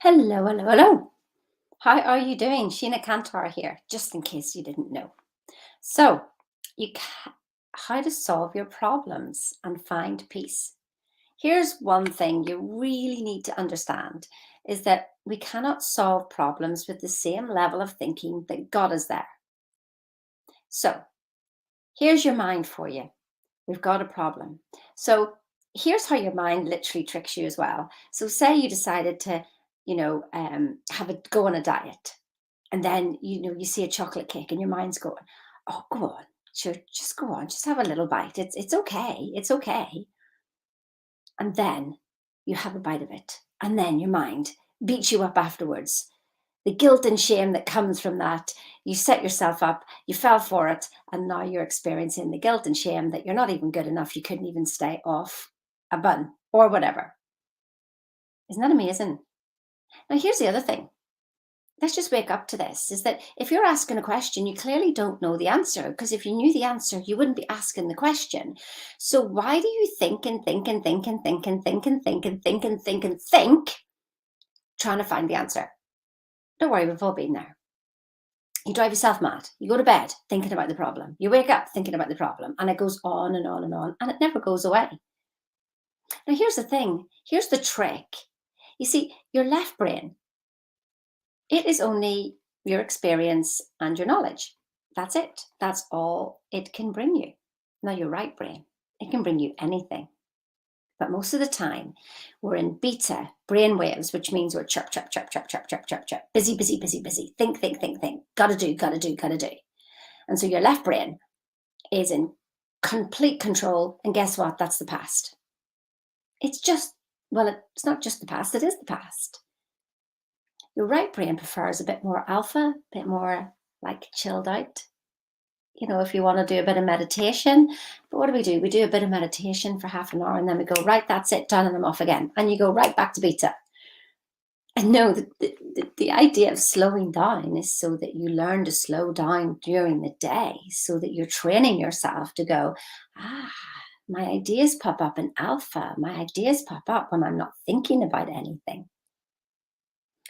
Hello, hello, hello. How are you doing? Sheena Cantor here, just in case you didn't know. So, how to solve your problems and find peace. Here's one thing you really need to understand is that we cannot solve problems with the same level of thinking that God is there. So, here's your mind for you. We've got a problem. So, here's how your mind literally tricks you as well. So, say you decided to, have a go on a diet. And then, you see a chocolate cake and your mind's going, "Oh, go on. Sure, just go on. Just have a little bite. It's okay. It's okay." And then you have a bite of it. And then your mind beats you up afterwards. The guilt and shame that comes from that, you set yourself up, you fell for it, and now you're experiencing the guilt and shame that you're not even good enough. You couldn't even stay off a bun or whatever. Isn't that amazing? Now, here's the other thing. Let's just wake up to this, is that if you're asking a question, you clearly don't know the answer, because if you knew the answer, you wouldn't be asking the question. So why do you think and think and think and think and think and think and think and think and think, trying to find the answer? Don't worry, we've all been there. You drive yourself mad. You go to bed thinking about the problem. You wake up thinking about the problem, and it goes on and on and on, and it never goes away. Now, here's the thing. Here's the trick. You see, your left brain, it is only your experience and your knowledge. That's it. That's all it can bring you. Now, your right brain, it can bring you anything. But most of the time, we're in beta brain waves, which means we're chirp, chirp, chirp, chirp, chirp, chirp, chirp, chirp, busy, busy, busy, busy, think, think, think, think, gotta do, gotta do, gotta do. And so your left brain is in complete control. And guess what? That's the past. It's just, well, it's not just the past, it is the past. Your right brain prefers a bit more alpha, a bit more like chilled out. If you want to do a bit of meditation. But what do? We do a bit of meditation for half an hour and then we go, right, that's it, done, and I'm off again. And you go right back to beta. And no, the idea of slowing down is so that you learn to slow down during the day, so that you're training yourself to go, my ideas pop up in alpha. My ideas pop up when I'm not thinking about anything.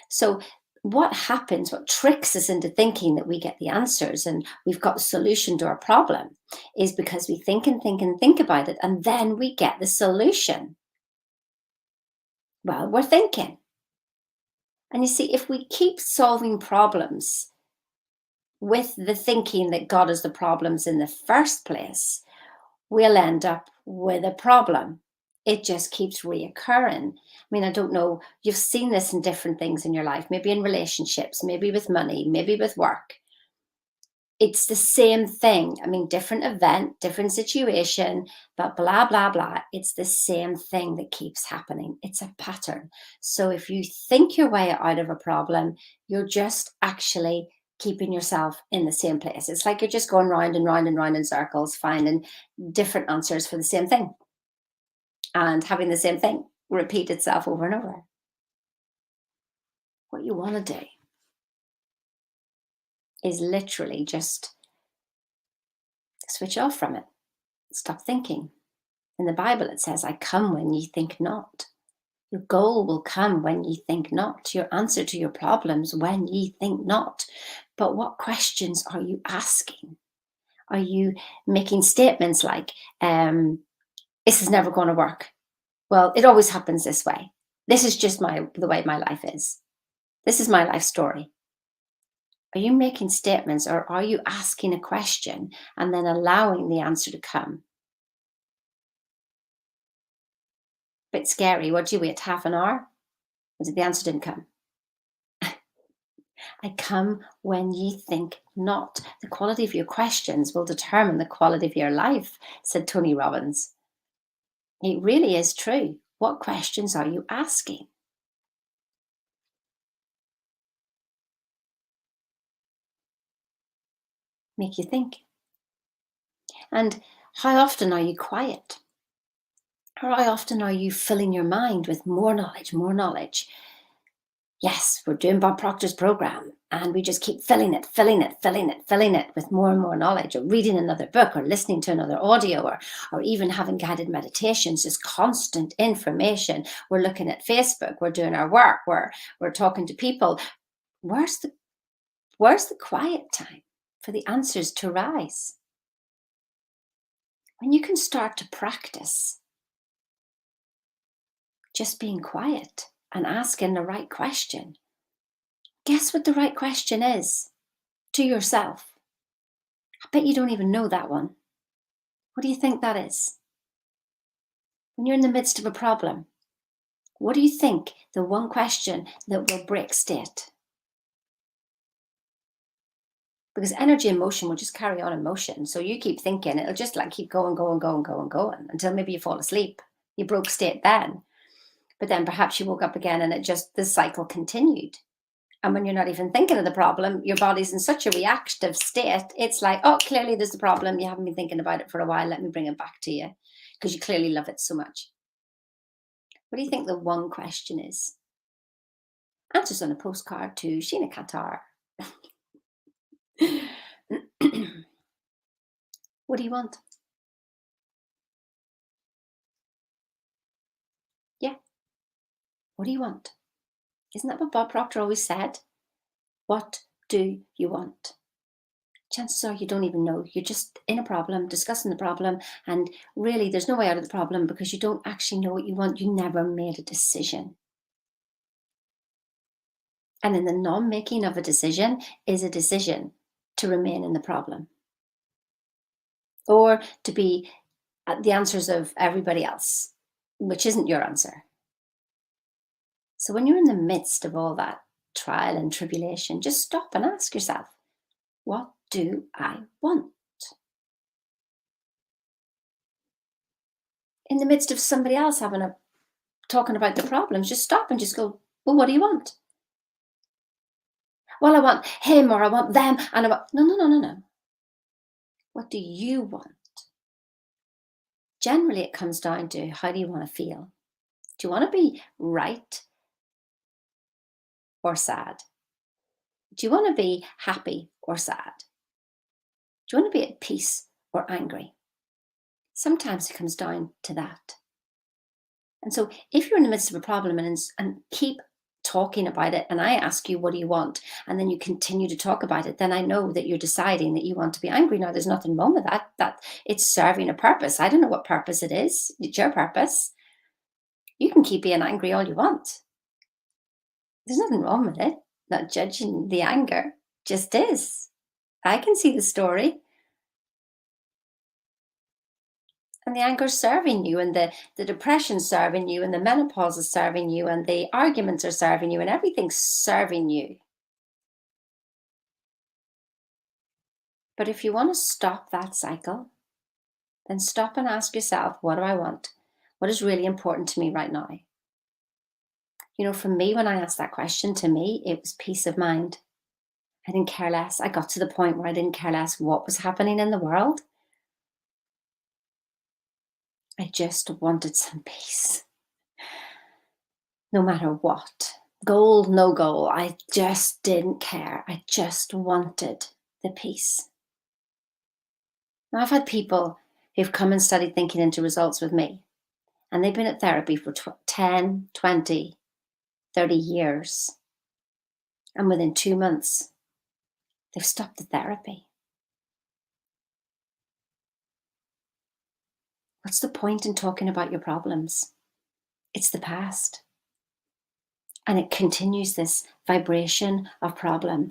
So what happens, what tricks us into thinking that we get the answers and we've got a solution to our problem, is because we think and think and think about it, and then we get the solution. Well, we're thinking. And you see, if we keep solving problems with the thinking that God is the problems in the first place, we'll end up with a problem. It just keeps reoccurring. I mean, I don't know, you've seen this in different things in your life, maybe in relationships, maybe with money, maybe with work. It's the same thing. I mean, different event, different situation, but blah, blah, blah. It's the same thing that keeps happening. It's a pattern. So if you think your way out of a problem, you're just actually keeping yourself in the same place. It's like you're just going round and round and round in circles, finding different answers for the same thing and having the same thing repeat itself over and over. What you want to do is literally just switch off from it. Stop thinking. In the Bible, it says, I come when ye think not. Your goal will come when ye think not. Your answer to your problems when ye think not. But what questions are you asking? Are you making statements like, this is never going to work? Well, it always happens this way. This is just the way my life is. This is my life story. Are you making statements, or are you asking a question and then allowing the answer to come? Bit scary. What do you wait? Half an hour? The answer didn't come. I come when ye think not. The quality of your questions will determine the quality of your life, said Tony Robbins. It really is true. What questions are you asking? Make you think. And how often are you quiet? Or how often are you filling your mind with more knowledge, more knowledge? Yes, we're doing Bob Proctor's program, and we just keep filling it, filling it, filling it, filling it with more and more knowledge, or reading another book, or listening to another audio, or even having guided meditations, just constant information. We're looking at Facebook, we're doing our work, we're talking to people. Where's the where's the quiet time for the answers to rise? When you can start to practice just being quiet and asking the right question. Guess what the right question is to yourself? I bet you don't even know that one. What do you think that is? When you're in the midst of a problem, what do you think the one question that will break state? Because energy and motion will just carry on in motion. So you keep thinking, it'll just like keep going, going, going, going, going until maybe you fall asleep. You broke state then. But then perhaps you woke up again and the cycle continued. And when you're not even thinking of the problem, your body's in such a reactive state. It's like, oh, clearly there's a problem. You haven't been thinking about it for a while. Let me bring it back to you because you clearly love it so much. What do you think the one question is? Answers on a postcard to Sheena Qatar. What do you want? Yeah. What do you want? Isn't that what Bob Proctor always said? What do you want? Chances are you don't even know. You're just in a problem, discussing the problem, and really there's no way out of the problem because you don't actually know what you want. You never made a decision. And in the non-making of a decision is a decision to remain in the problem or to be the answers of everybody else, which isn't your answer. So when you're in the midst of all that trial and tribulation, just stop and ask yourself, what do I want? In the midst of somebody else talking about the problems, just stop and just go, well, what do you want? Well, I want him or I want them. And I want, no, no, no, no, no. What do you want? Generally, it comes down to how do you want to feel? Do you want to be right or sad? Do you want to be happy or sad? Do you want to be at peace or angry? Sometimes it comes down to that. And so if you're in the midst of a problem and keep talking about it, and I ask you, what do you want? And then you continue to talk about it, then I know that you're deciding that you want to be angry. Now, there's nothing wrong with that it's serving a purpose. I don't know what purpose it is. It's your purpose. You can keep being angry all you want. There's nothing wrong with it. Not judging the anger, just is. I can see the story. And the anger's serving you, and the depression's serving you, and the menopause is serving you, and the arguments are serving you, and everything's serving you. But if you want to stop that cycle, then stop and ask yourself, what do I want? What is really important to me right now? You know, for me, when I asked that question, to me, it was peace of mind. I didn't care less. I got to the point where I didn't care less what was happening in the world. I just wanted some peace. No matter what. Goal, no goal. I just didn't care. I just wanted the peace. Now, I've had people who've come and studied thinking into results with me, and they've been at therapy for 10, 20, 30 years. And within 2 months, they've stopped the therapy. What's the point in talking about your problems? It's the past. And it continues this vibration of problem.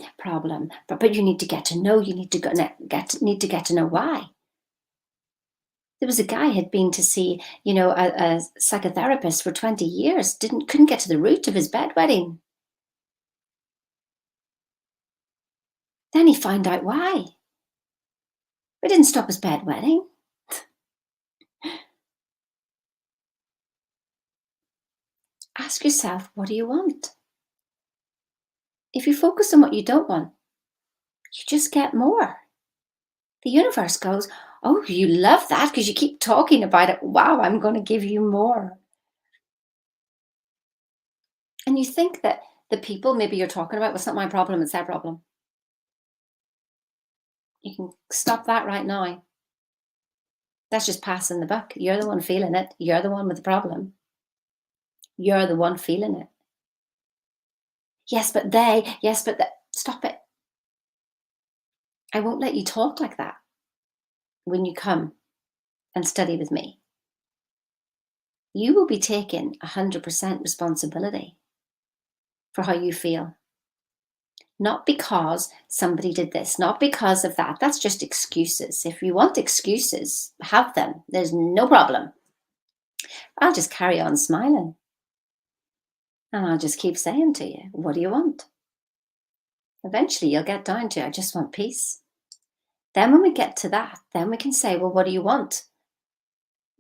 But you need to get to know, you need to get to know why. There was a guy had been to see, a psychotherapist for 20 years, couldn't get to the root of his bedwetting. Then he found out why. It didn't stop his bedwetting. Ask yourself, what do you want? If you focus on what you don't want, you just get more. The universe goes, oh, you love that because you keep talking about it. Wow, I'm going to give you more. And you think that The people maybe you're talking about, well, it's not my problem, it's their problem. You can stop that right now. That's just passing the buck. You're the one feeling it. You're the one with the problem. You're the one feeling it. Yes, but they, yes, but that. Stop it. I won't let you talk like that when you come and study with me. You will be taking 100% responsibility for how you feel. Not because somebody did this, not because of that. That's just excuses. If you want excuses, have them. There's no problem. I'll just carry on smiling. And I'll just keep saying to you, what do you want? Eventually you'll get down to, I just want peace. Then when we get to that, then we can say, well, what do you want?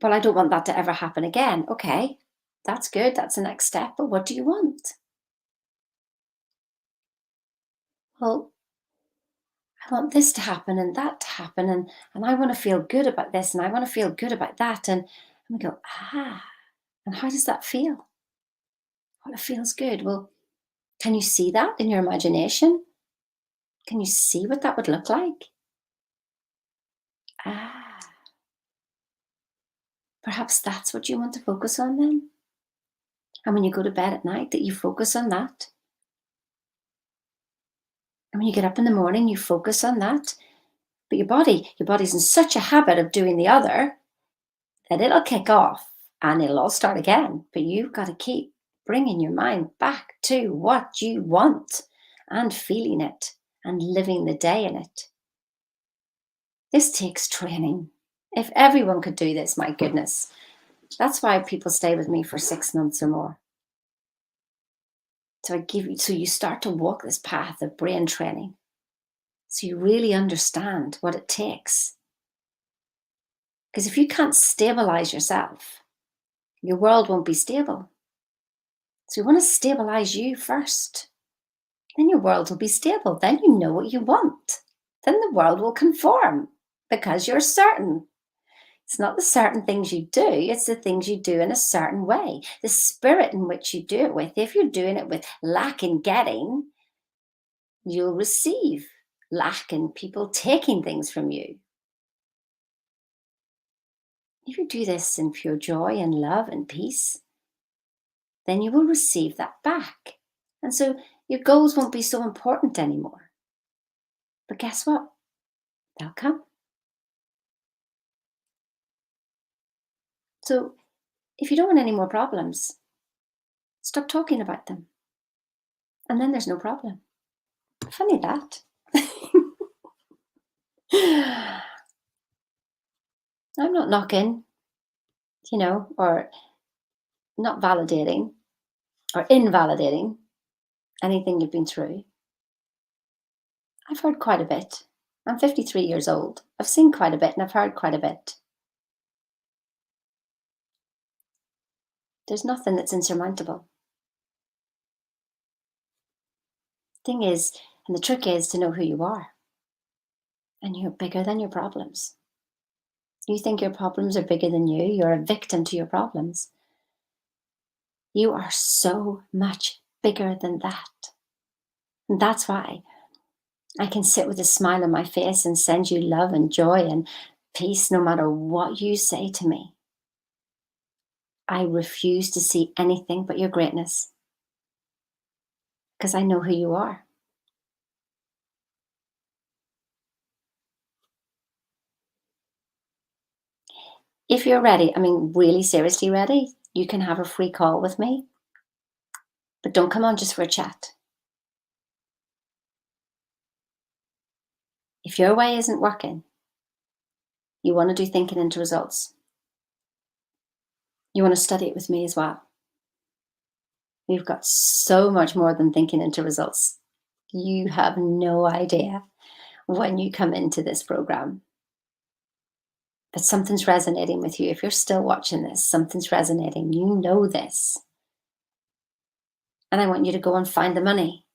Well, I don't want that to ever happen again. Okay, that's good. That's the next step. But what do you want? Well, I want this to happen and that to happen. And I want to feel good about this and I want to feel good about that. And we go, and how does that feel? Well, it feels good. Well, can you see that in your imagination? Can you see what that would look like? Ah, perhaps that's what you want to focus on then. And when you go to bed at night, that you focus on that. And when you get up in the morning, you focus on that. But your body's in such a habit of doing the other that it'll kick off and it'll all start again. But you've got to keep bringing your mind back to what you want and feeling it and living the day in it. This takes training. If everyone could do this, my goodness. That's why people stay with me for 6 months or more. So you start to walk this path of brain training. So you really understand what it takes. Because if you can't stabilize yourself, your world won't be stable. So you want to stabilize you first. Then your world will be stable. Then you know what you want. Then the world will conform because you're certain. It's not the certain things you do, it's the things you do in a certain way. The spirit in which you do it with. If you're doing it with lack in getting, you'll receive lack in people taking things from you. If you do this in pure joy and love and peace, then you will receive that back. And so your goals won't be so important anymore. But guess what? They'll come. So if you don't want any more problems, stop talking about them. And then there's no problem. Funny that. I'm not knocking, or not validating or invalidating anything you've been through. I've heard quite a bit. I'm 53 years old. I've seen quite a bit and I've heard quite a bit. There's nothing that's insurmountable. Thing is, and the trick is to know who you are. And you're bigger than your problems. You think your problems are bigger than you. You're a victim to your problems. You are so much bigger than that. And that's why I can sit with a smile on my face and send you love and joy and peace no matter what you say to me. I refuse to see anything but your greatness because I know who you are. If you're ready, really seriously ready, you can have a free call with me. But don't come on just for a chat. If your way isn't working, you want to do thinking into results. You want to study it with me as well. We've got so much more than thinking into results. You have no idea when you come into this program. But something's resonating with you. If you're still watching this, something's resonating. You know this. And I want you to go and find the money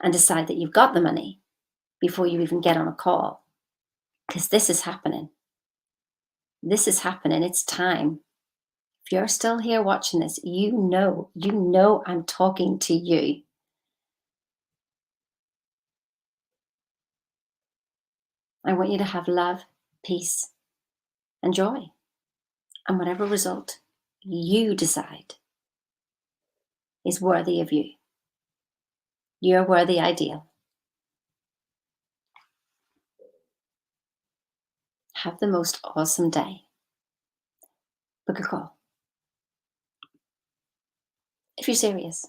and decide that you've got the money before you even get on a call. Because this is happening. This is happening. It's time. If you're still here watching this, you know I'm talking to you. I want you to have love, peace, and joy. And whatever result you decide is worthy of you. You're worthy ideal. Have the most awesome day. Book a call if you're serious.